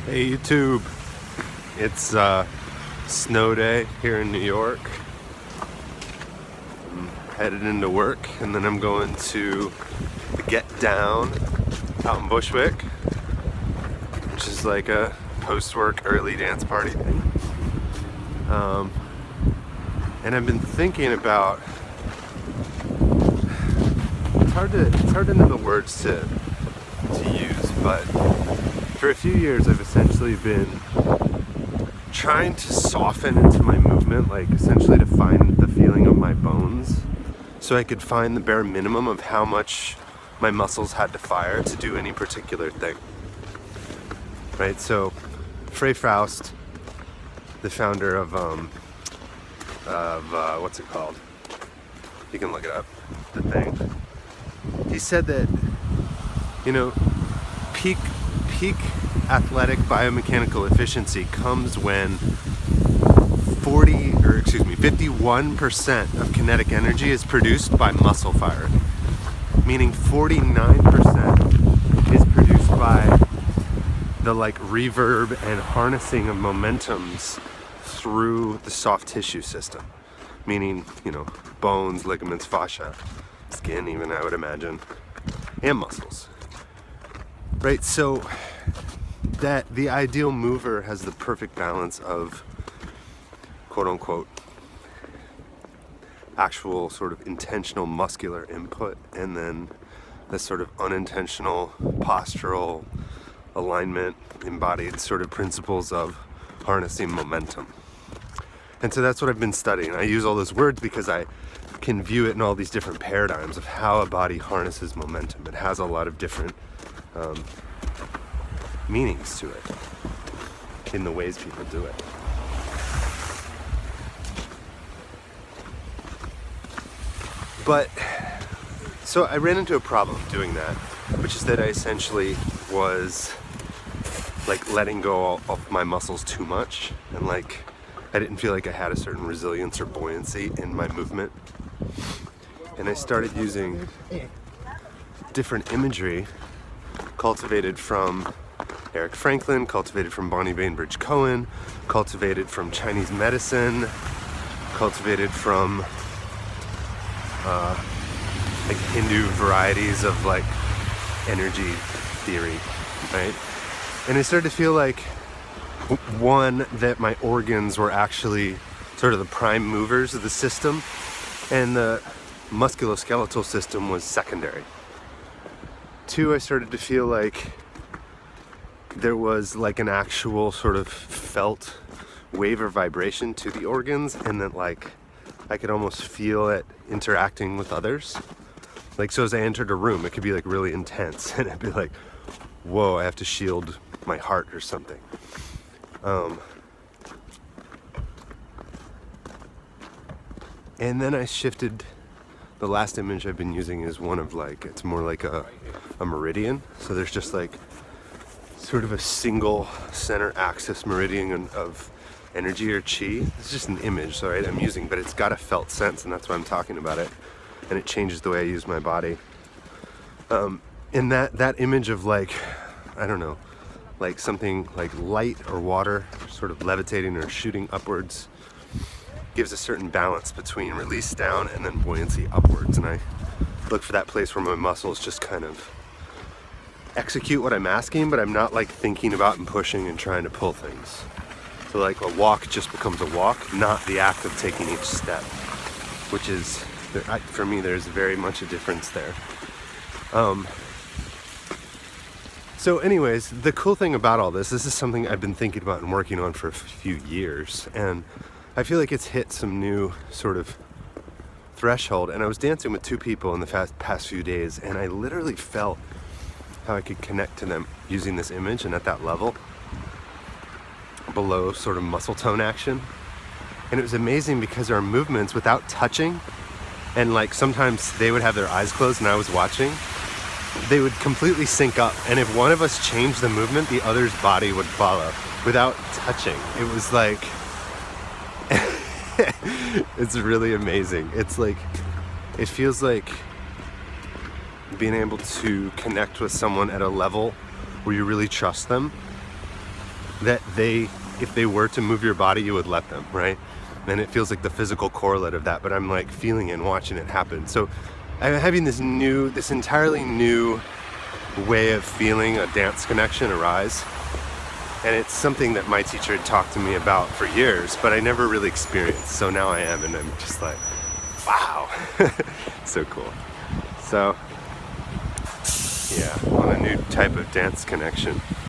Hey YouTube, it's snow day here in New York. I'm headed into work and then I'm going to the Get Down out in Bushwick, which is like a post-work early dance party thing. And I've been thinking about, it's hard to know the words to use, but for a few years I've essentially been trying to soften into my movement, like essentially to find the feeling of my bones so I could find the bare minimum of how much my muscles had to fire to do any particular thing. Right? So Frey Faust, the founder of what's it called? You can look it up, the thing. He said that, you know, peak athletic biomechanical efficiency comes when 51% of kinetic energy is produced by muscle firing, meaning 49% is produced by the reverb and harnessing of momentums through the soft tissue system, meaning, bones, ligaments, fascia, skin even, I would imagine, and muscles. Right, so that the ideal mover has the perfect balance of quote unquote actual sort of intentional muscular input and then the sort of unintentional postural alignment, embodied sort of principles of harnessing momentum. And so that's what I've been studying. I use all those words because I can view it in all these different paradigms of how a body harnesses momentum. It has a lot of different meanings to it in the ways people do it. But so I ran into a problem doing that, which is that I essentially was letting go of my muscles too much, and I didn't feel like I had a certain resilience or buoyancy in my movement. And I started using different imagery cultivated from Eric Franklin, cultivated from Bonnie Bainbridge Cohen, cultivated from Chinese medicine, cultivated from Hindu varieties of energy theory, right? And I started to feel one, that my organs were actually sort of the prime movers of the system, and the musculoskeletal system was secondary. Two, I started to feel like there was an actual sort of felt wave or vibration to the organs, and that I could almost feel it interacting with others. So as I entered a room, it could be really intense, and I'd be like, whoa, I have to shield my heart or something. And then I shifted. The last image I've been using is one of it's more like a meridian. So there's just sort of a single center axis meridian of energy or chi. It's just an image, so right, I'm using, but it's got a felt sense, and that's why I'm talking about it. And it changes the way I use my body. And that image of I don't know, something light or water sort of levitating or shooting upwards gives a certain balance between release down and then buoyancy upwards. And I look for that place where my muscles just kind of execute what I'm asking, but I'm not thinking about and pushing and trying to pull things. So a walk just becomes a walk, not the act of taking each step, which is, for me, there's very much a difference there. So anyways, the cool thing about all this is something I've been thinking about and working on for a few years, and I feel like it's hit some new sort of threshold. And I was dancing with two people in the past few days, and I literally felt how I could connect to them using this image and at that level below sort of muscle tone action. And it was amazing because our movements without touching, and sometimes they would have their eyes closed and I was watching, they would completely sync up. And if one of us changed the movement, the other's body would follow without touching. It was it's really amazing. It's it feels like being able to connect with someone at a level where you really trust them that if they were to move your body, you would let them, right? And it feels like the physical correlate of that, but I'm like feeling it and watching it happen. So I'm having this entirely new way of feeling a dance connection arise. And it's something that my teacher had talked to me about for years, but I never really experienced. So now I am, and I'm just like, wow, so cool. So yeah, on a new type of dance connection.